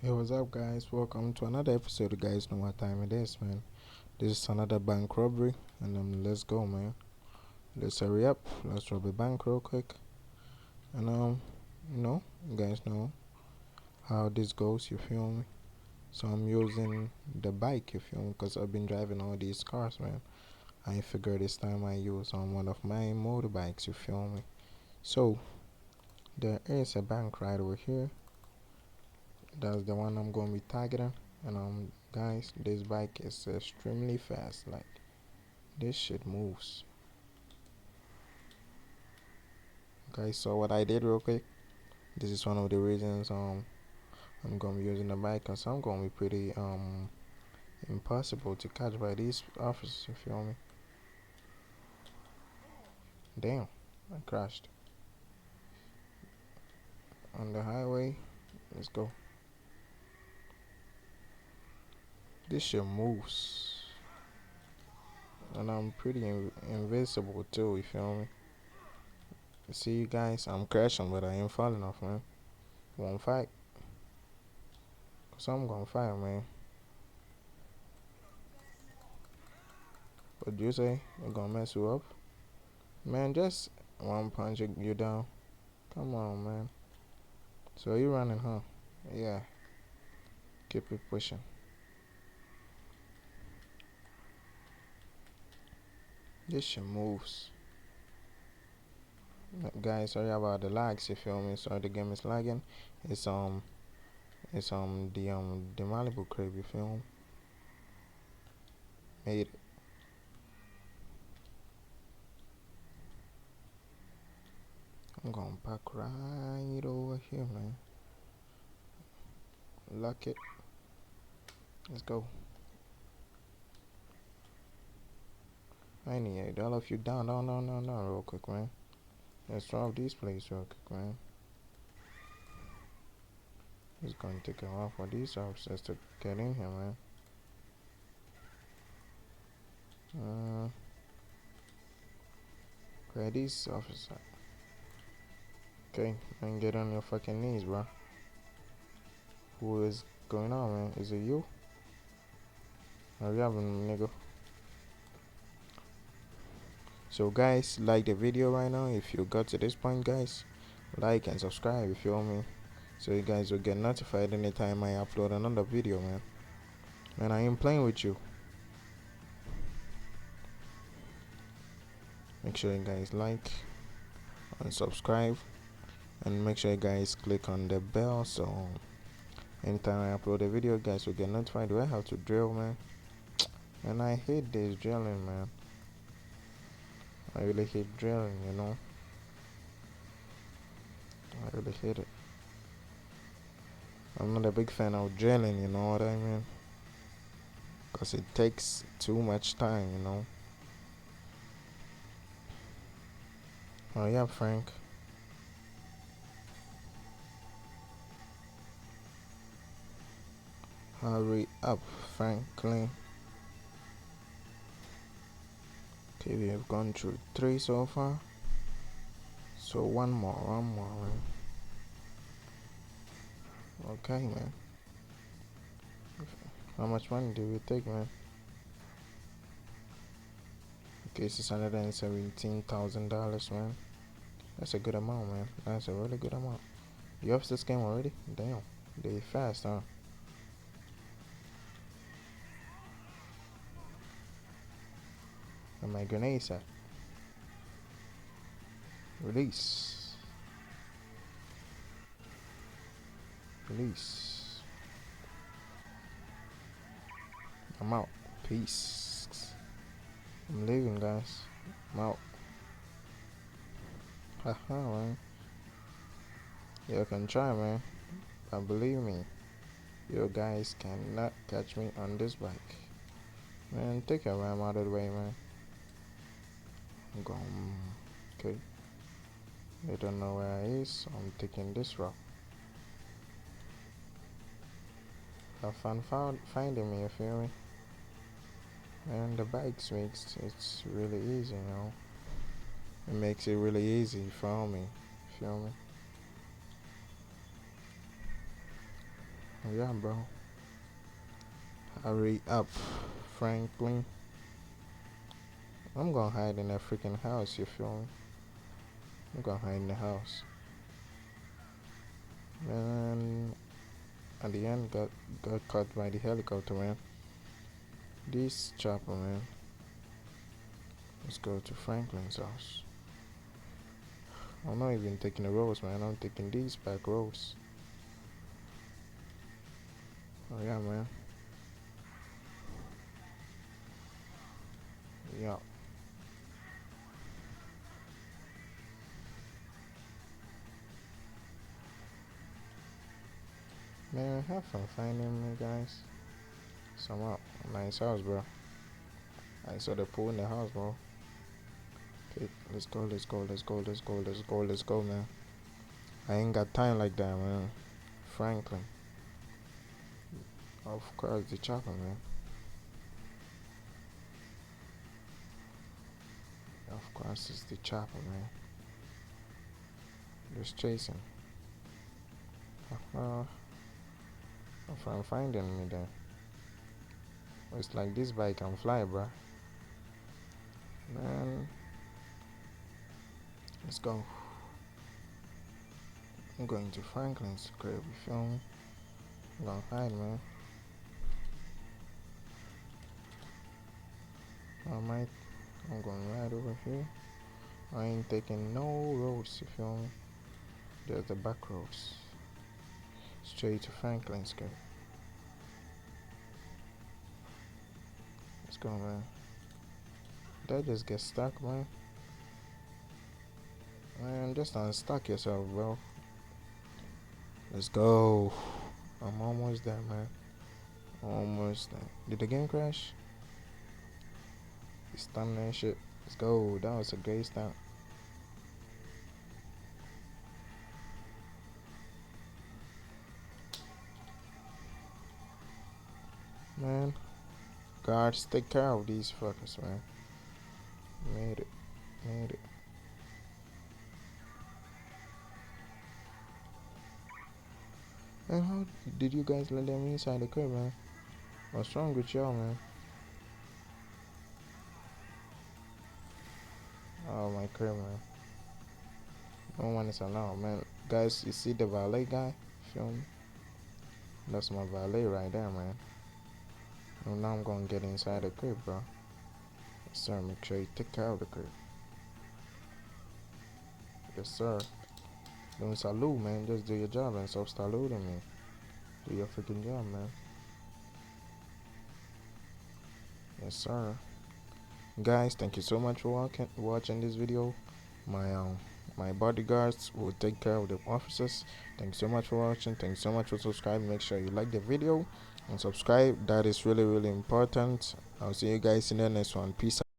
Hey, what's up, guys? Welcome to another episode. You guys know what time it is, man. This is another bank robbery, and let's go, man. Let's hurry up. Let's rob a bank real quick, and you guys know how this goes. You feel me? So I'm using the bike. You feel me? Because I've been driving all these cars, man. I figure this time I use on one of my motorbikes. You feel me? So there is a bank right over here. That's the one I'm gonna be targeting. And guys, this bike is extremely fast. Like this shit moves. Okay, so what I did real quick. This is one of the reasons I'm gonna be using the bike, cause I'm gonna be pretty impossible to catch by these officers. You feel me? Damn, I crashed on the highway. Let's go. This shit moves, and I'm pretty invincible too. You feel me? See you guys, I'm crashing, but I ain't falling off, man. Won't fight, cause I'm gonna fight, man. What do you say? I'm gonna mess you up, man. Just one punch you down. Come on, man. So you running, huh? Yeah. Keep it pushing. This shit moves. Guys, sorry about the lags. You feel me? Sorry, the game is lagging. It's the Malibu crib. You feel me? Made it. I'm gonna park right over here, man. Lock it. Let's go. I need all of you down. No, no, no, no, real quick, man. Let's drop these plates real quick, man. It's gonna take a while for these officers to get in here, man. Where are these officers? Okay, man, get on your fucking knees, bro. Who is going on, man? Is it you? Hurry up, nigga. So guys, like the video right now. If you got to this point, guys, like and subscribe. You feel me? So you guys will get notified anytime I upload another video, man. Man, I ain't playing with you. Make sure you guys like and subscribe, and make sure you guys click on the bell so anytime I upload a video, guys will get notified. Do I have to drill, man? And I hate this drilling, man. I really hate drilling, you know. I really hate it. I'm not a big fan of drilling, you know what I mean? Because it takes too much time, you know. Oh yeah, Frank. Hurry up, Franklin. Okay, we have gone through 3 so far. So one more, man. Okay, man. How much money do we take, man? Okay, $617,000, man. That's a good amount, man. That's a really good amount. You up this game already? Damn, they fast, huh? And my grenades at? Release. Release. I'm out. Peace. I'm leaving, guys. I'm out. Haha, man. You can try, man. But believe me, you guys cannot catch me on this bike. Man, take your ram out of the way, man. I'm going. Okay. They don't know where I is, so I'm taking this route. Have fun finding me, you feel me? And the bikes makes it's really easy, you know. It makes it really easy for me, feel me? Yeah, bro. Hurry up, Franklin. I'm gonna hide in that freaking house, you feel me? I'm gonna hide in the house. Man, at the end, got caught by the helicopter, man. This chopper, man. Let's go to Franklin's house. I'm not even taking the roads, man. I'm taking these back roads. Oh, yeah, man. Yeah. Man, have fun finding me, guys. Some up. Nice house, bro. I saw the pool in the house, bro. Okay, let's go, let's go, let's go, let's go, let's go, let's go, man. I ain't got time like that, man. Franklin. Of course, the chopper, man. Of course, it's the chopper, man. Just chasing. If I'm finding me then. It's like this bike can fly, bro. Man, let's go. I'm going to Franklin's crib, you feel me? I'm gonna hide, man. Alright, I'm going right over here. I ain't taking no roads, you feel me? There's the back roads. Straight to Franklin's crib. Let's go, man. Did I just get stuck, man? Man, just unstuck yourself, bro. Let's go. I'm almost there, man. Almost there. Did the game crash? It's done that shit. Let's go. That was a great start. Man, guards, take care of these fuckers, man. Made it. Made it. Man, how did you guys let them inside the crib, man? What's wrong with y'all, man? Oh, my crib, man. No one is allowed, man. Guys, you see the valet guy? Feel me? That's my valet right there, man. And now I'm gonna get inside the crib, bro. Yes, sir. Make sure you take care of the crib. Yes, sir. Don't salute, man. Just do your job and stop saluting me. Do your freaking job, man. Yes, sir. Guys, thank you so much for watching this video. My bodyguards will take care of the officers. Thanks so much for watching. Thanks so much for subscribing. Make sure you like the video and subscribe. That is really important. I'll see you guys in the next one. Peace out.